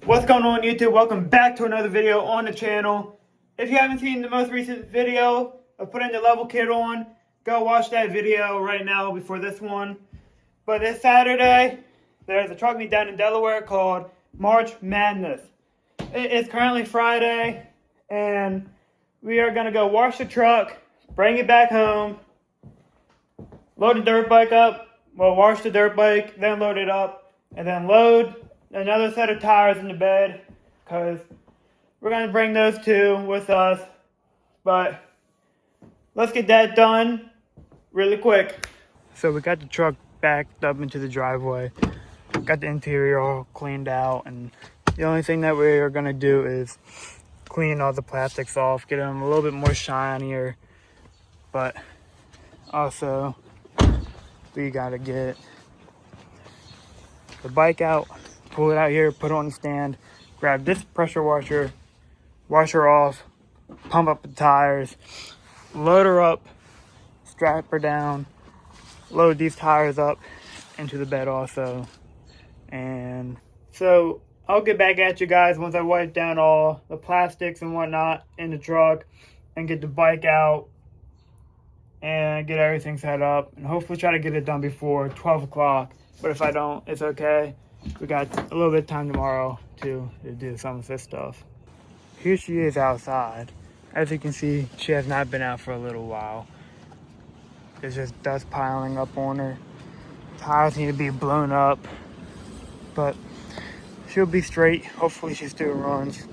What's going on YouTube? Welcome back to another video on the channel. If you haven't seen the most recent video of putting the level kit on, go watch that video right now before this one. But this Saturday, there's a truck meet down in Delaware called March Madness. It's currently Friday, and we are going to go wash the truck, bring it back home, load the dirt bike up, well, wash the dirt bike, then load it up, and then load another set of tires in the bed, because we're going to bring those two with us. But let's get that done really quick. So we got the truck backed up into the driveway, got the interior all cleaned out, and the only thing that we are going to do is clean all the plastics off, get them a little bit more shinier. But also we got to get the bike out, pull it out here, put it on the stand, grab this pressure washer, wash her off, pump up the tires, load her up, strap her down, load these tires up into the bed also. And so I'll get back at you guys once I wipe down all the plastics and whatnot in the truck and get the bike out and get everything set up, and hopefully try to get it done before 12 o'clock. But if I don't, it's okay. We got a little bit of time tomorrow to do some of this stuff. Here she is outside. As you can see, she has not been out for a little while. There's just dust piling up on her. Tires need to be blown up, but she'll be straight. Hopefully she still runs.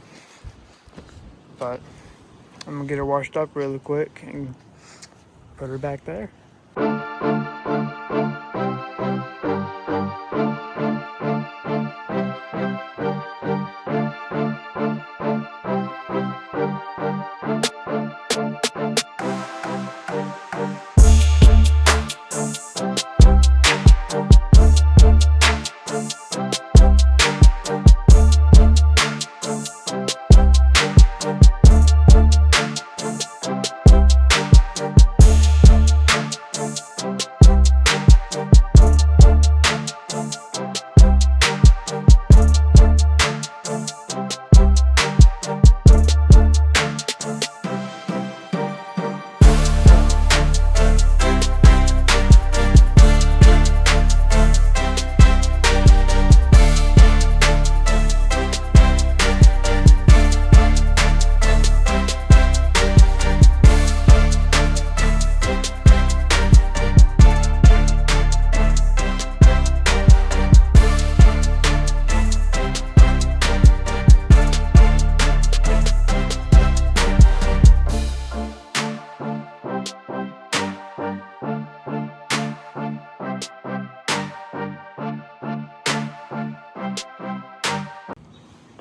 But I'm gonna get her washed up really quick and put her back there.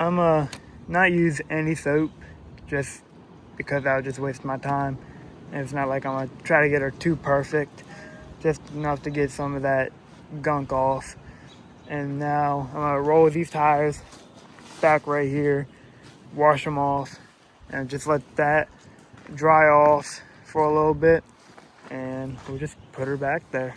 I'm not use any soap just because I'll just waste my time. And it's not like I'm gonna try to get her too perfect, just enough to get some of that gunk off. And now I'm gonna roll these tires back right here, wash them off, and just let that dry off for a little bit, and we'll just put her back there.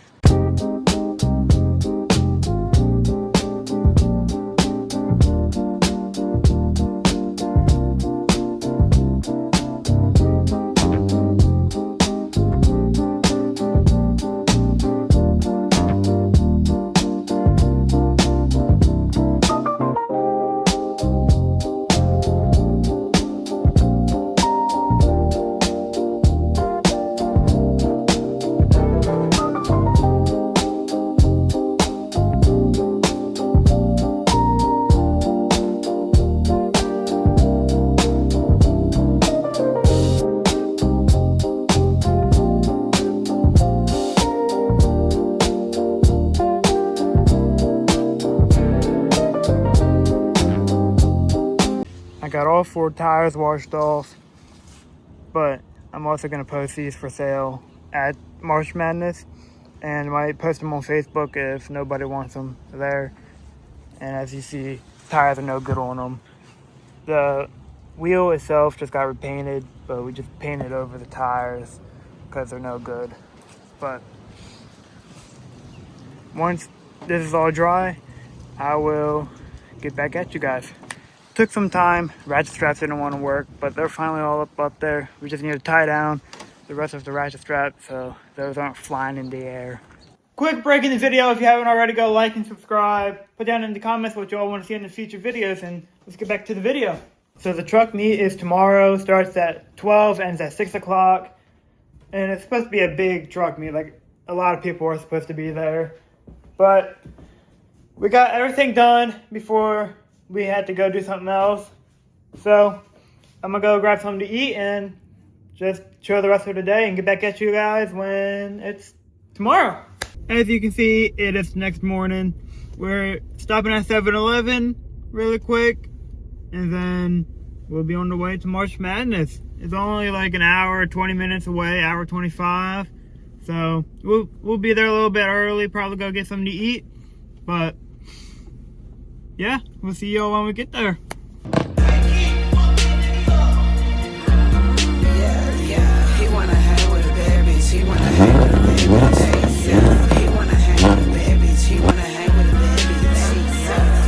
I got all 4 tires washed off, but I'm also going to post these for sale at March Madness, and might post them on Facebook if nobody wants them there. And as you see, tires are no good on them. The wheel itself just got repainted, but we just painted over the tires because they're no good. But once this is all dry, I will get back at you guys. Took some time. Ratchet straps didn't want to work, but they're finally all up there. We just need to tie down the rest of the ratchet straps so those aren't flying in the air. Quick break in the video. If you haven't already, go like and subscribe. Put down in the comments what you all want to see in the future videos, and let's get back to the video. So the truck meet is tomorrow. Starts at 12, ends at 6 o'clock. And it's supposed to be a big truck meet. Like, a lot of people are supposed to be there. But we got everything done before we had to go do something else. So I'm going to go grab something to eat and just chill the rest of the day and get back at you guys when it's tomorrow. As you can see, it is next morning. We're stopping at 7-Eleven really quick, and then we'll be on the way to March Madness. It's only like an hour, 20 minutes away, hour 25. So we'll be there a little bit early, probably go get something to eat. But yeah, we'll see y'all when we get there. He wanna hang with a bad bitch. He wanna hang with a bad bitch. He wanna hang with a bad bitch. He wanna hang with a bad bitch.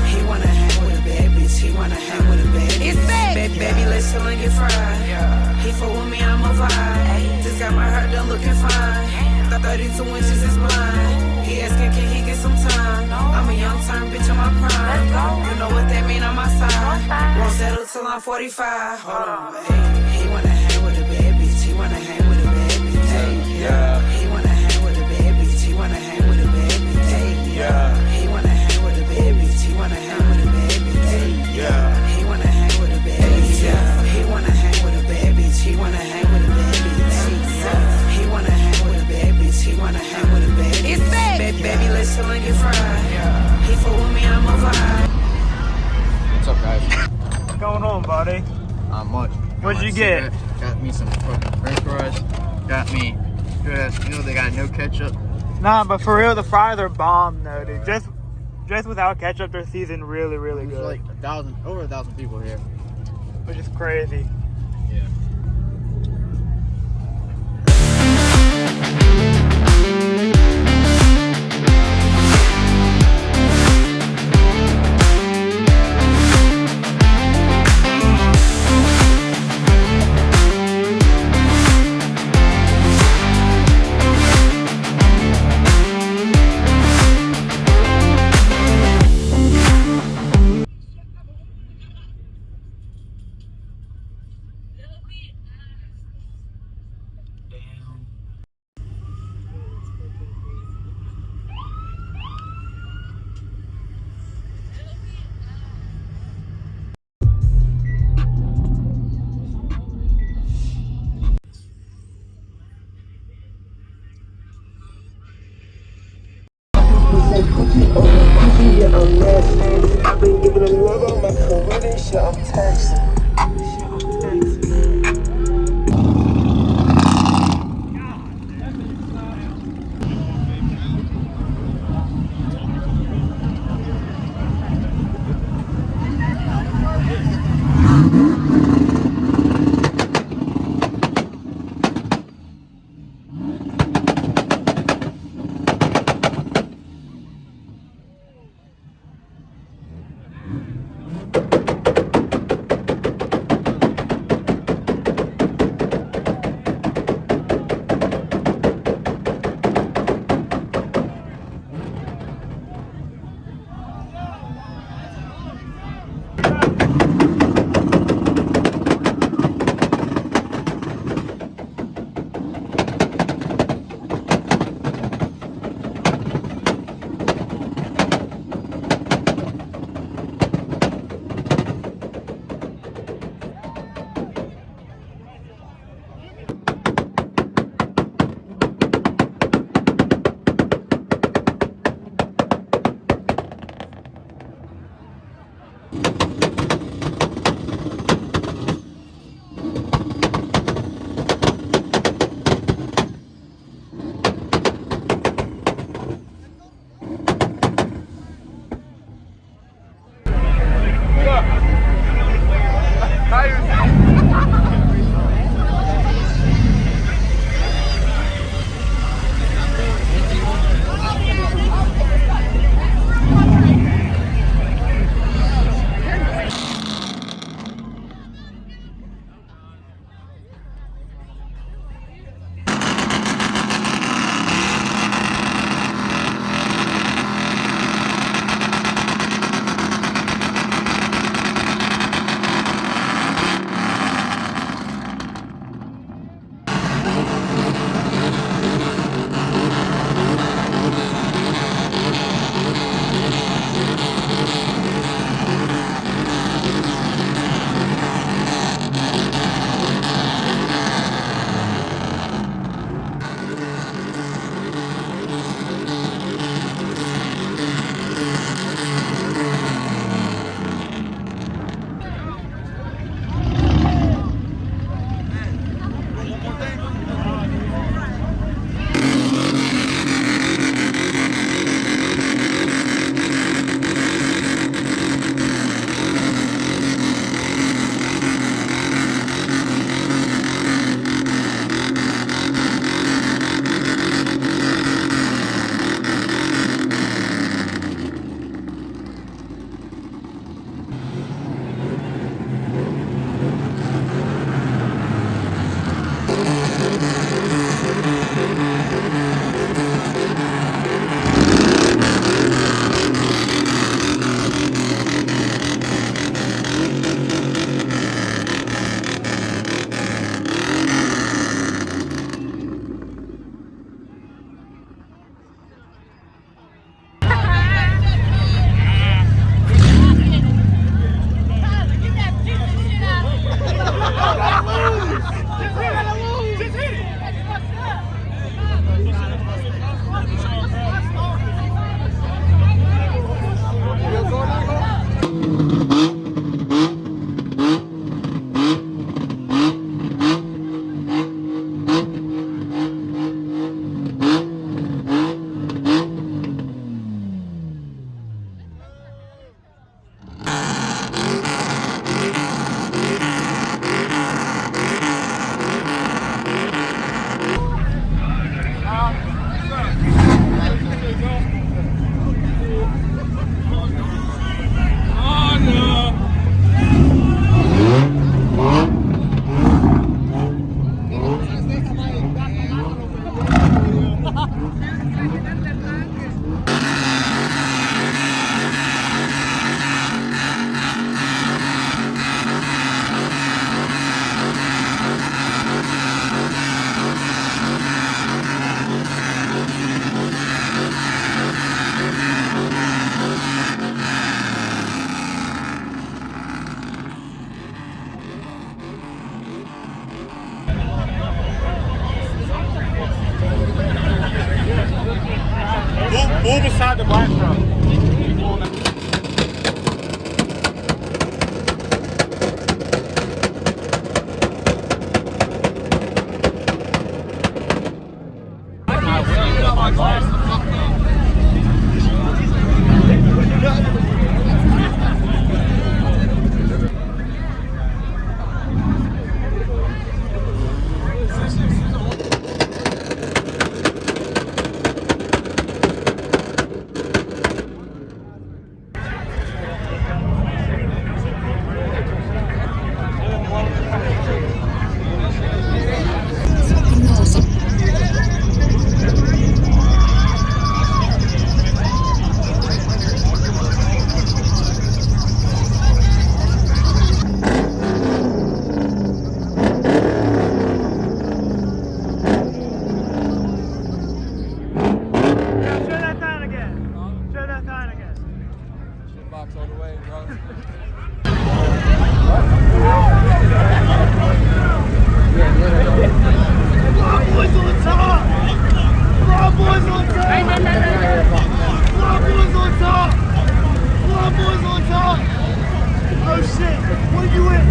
He wanna hang with a bad bitch. He wanna hang with a bad bitch. It's bad. Baby, let's chill and get fried. He fuck with me, I'm a vibe. Just got my heart done looking fine. 32 inches is blind. He asking, can he get some time? I'm a young term bitch in my prime. You know what that mean on my side. Won't settle till I'm 45. Hold on. He wanna hang with a bad bitch. He wanna hang with a bad bitch. He wanna hang with a bad bitch. He wanna hang with a bad bitch. He wanna hang with a bad bitch. He wanna hang with a bad bitch. He wanna hang with a bad bitch. He wanna hang with a bad bitch. He wanna hang with a bad bitch. He wanna hang with a bad bitch. He wanna hang with a bad bitch. It's bad. Baby, let's chill and get fried. He fuck with me, I'm a vibe. What's up, guys? What's going on, buddy? Not much. What'd you get? Got me some fucking french fries. Got me good ass meal. They got no ketchup. Nah, but for real, the fries are bomb though, dude. Just without ketchup, they're seasoned really, really There's good. like over 1,000 people here. Which is crazy. Yeah. I'm nasty. I've been giving them love on my career, this shit I'm texting. Pull beside the black truck. Box all the way, bro. Boys on top! Boys on top! Boys on top! Boys on top! Oh shit! What are you in?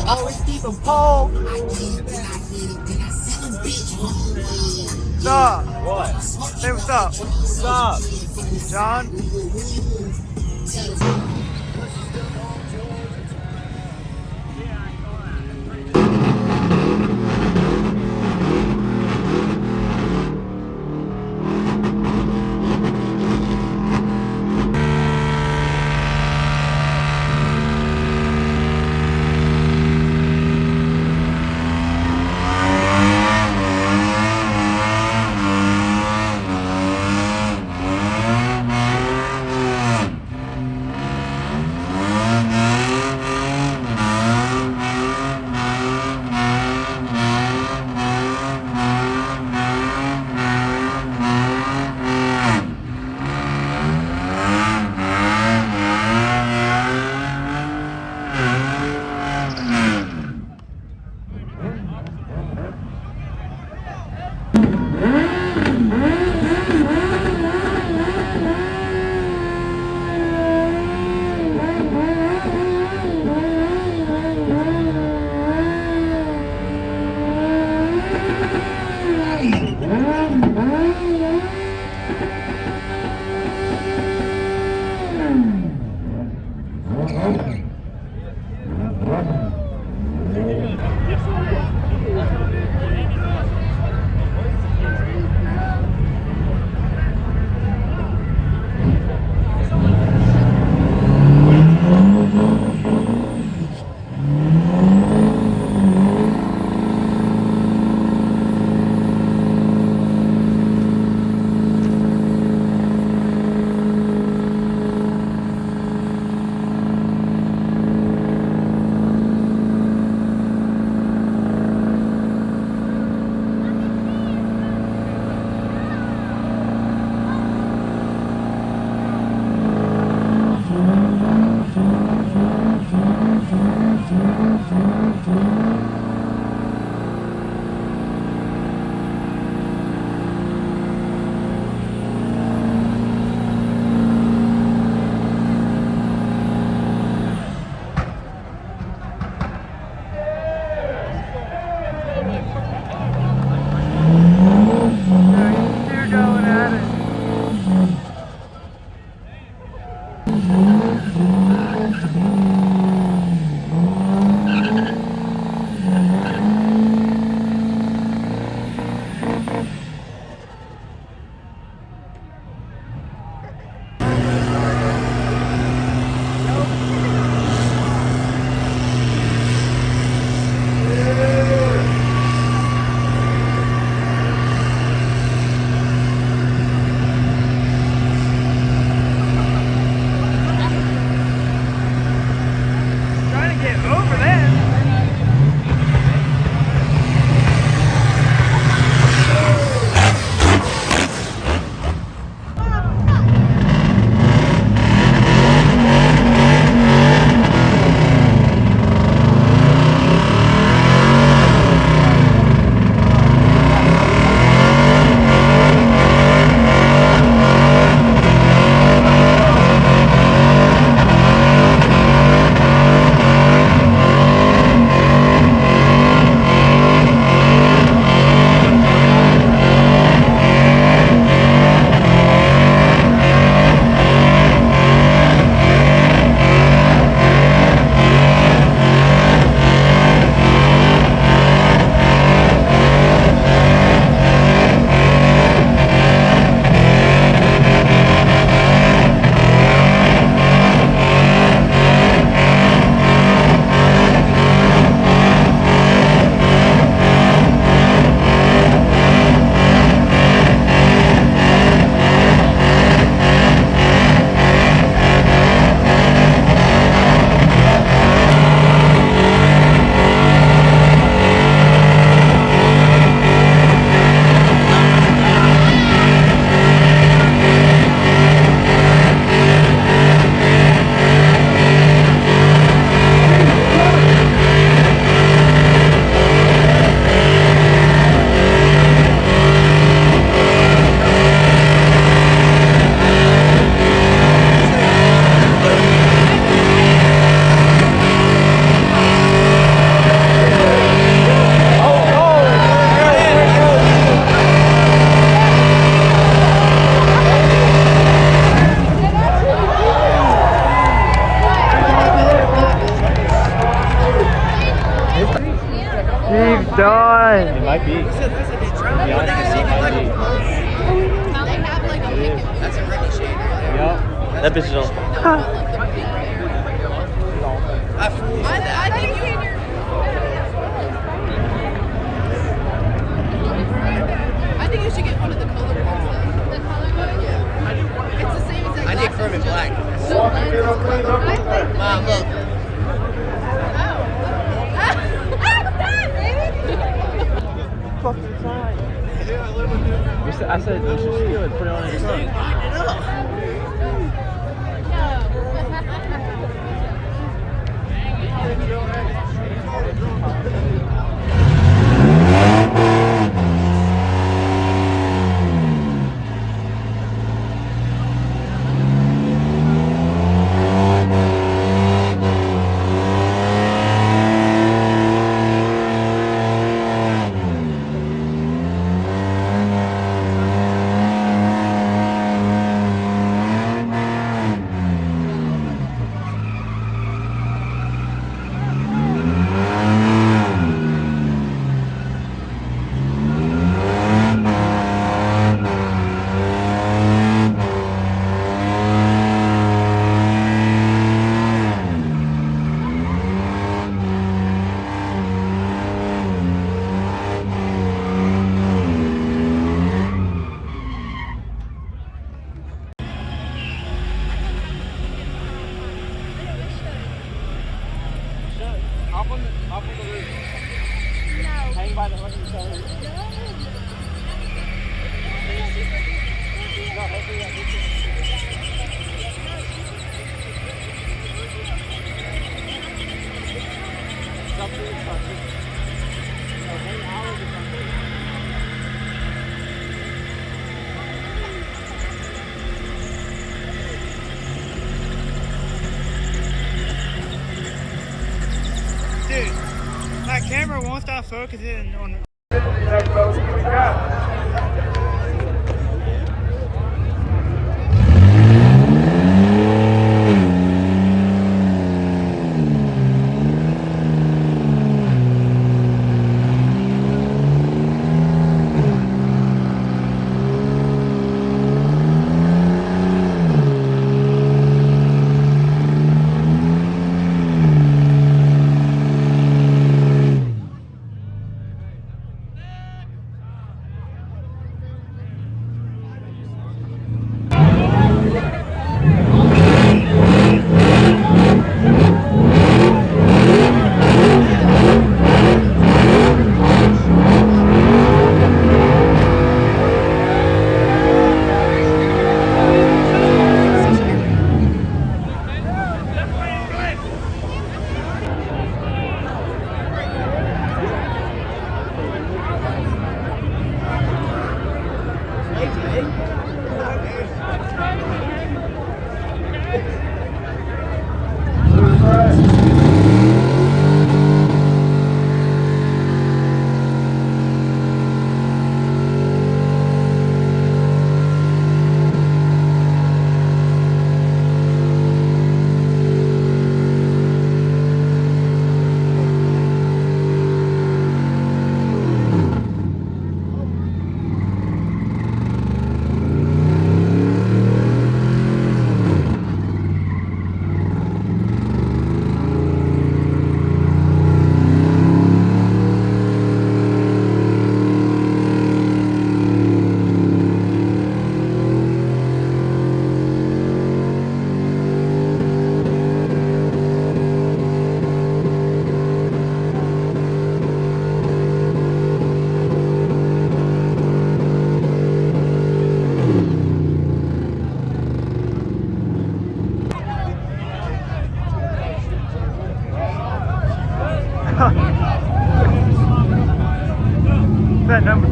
Always keep them cold. What's up? What? Say what's up. What's up? John? Trying to get over there. He's done. It might be. To be honest, it might be. That's a ricochet. Yup. That bitch is on. I think you should get one of the color ones. The color one? Yeah. It's the same exact. I dig firm and black. Mom, look. Fucking time. I said we should steal it, put it on his phone. Hop on the roof. No. Hang by the fucking toes. No, hopefully that gets it. Something, something. No, hang out or something. Dude, my camera won't stop focusing on.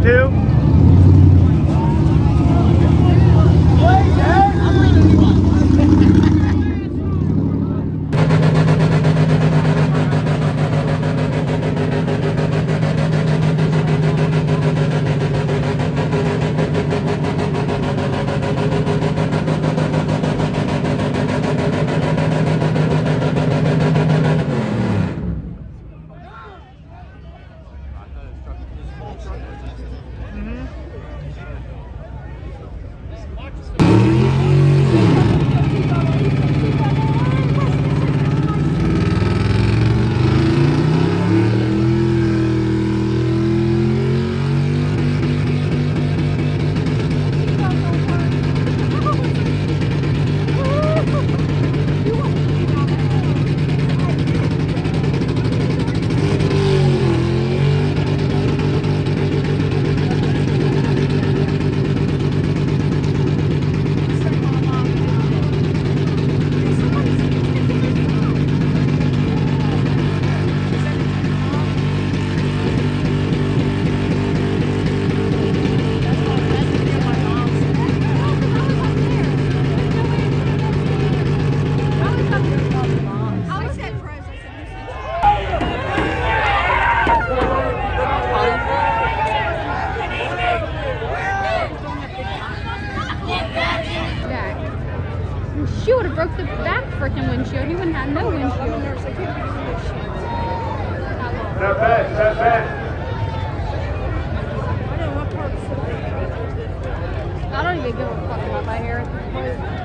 2. She would have broke the back freaking windshield. He wouldn't have no windshield. Step back, step back. I don't even give a fuck about my hair at this point.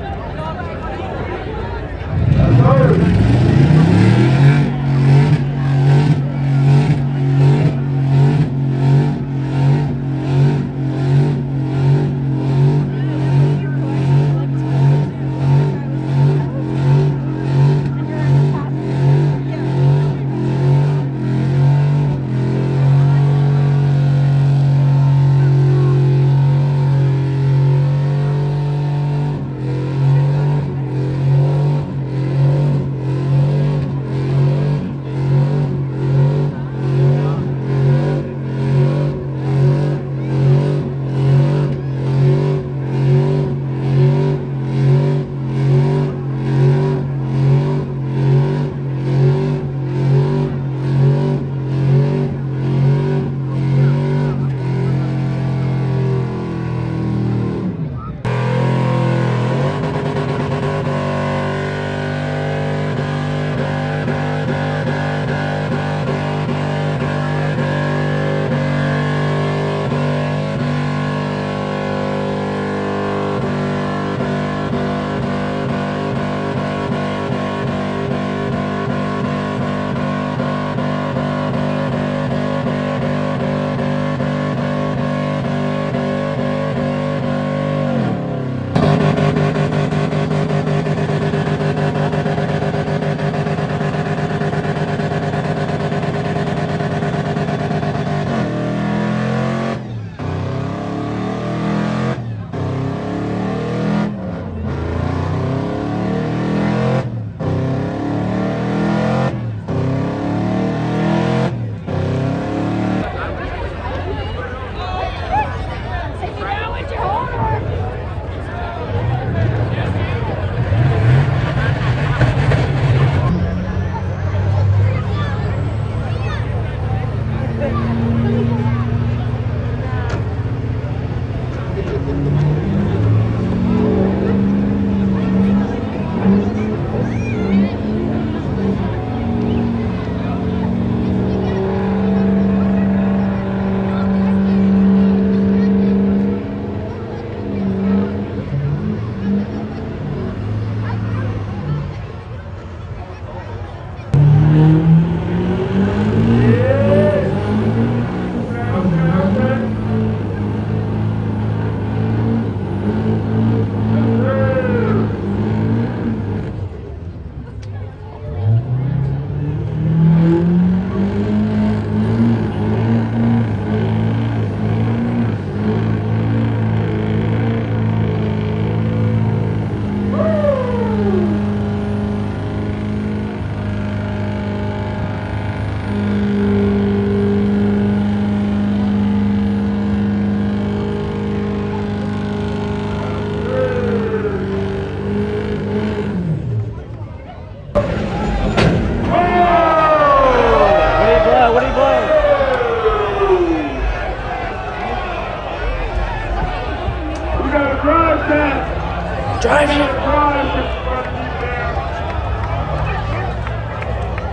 Drive it! I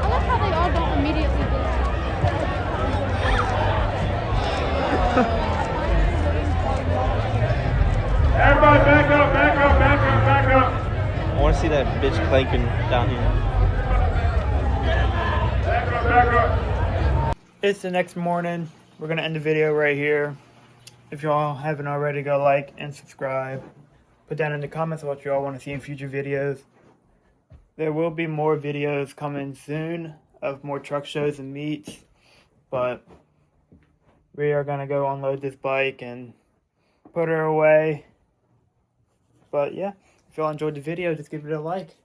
love how they all don't immediately do Everybody back up, back up, back up, back up. I want to see that bitch clanking down here. Back up, back up. It's the next morning. We're going to end the video right here. If y'all haven't already, go like and subscribe. Put down in the comments what y'all want to see in future videos. There will be more videos coming soon of more truck shows and meets. But we are going to go unload this bike and put her away. But yeah, if y'all enjoyed the video, just give it a like.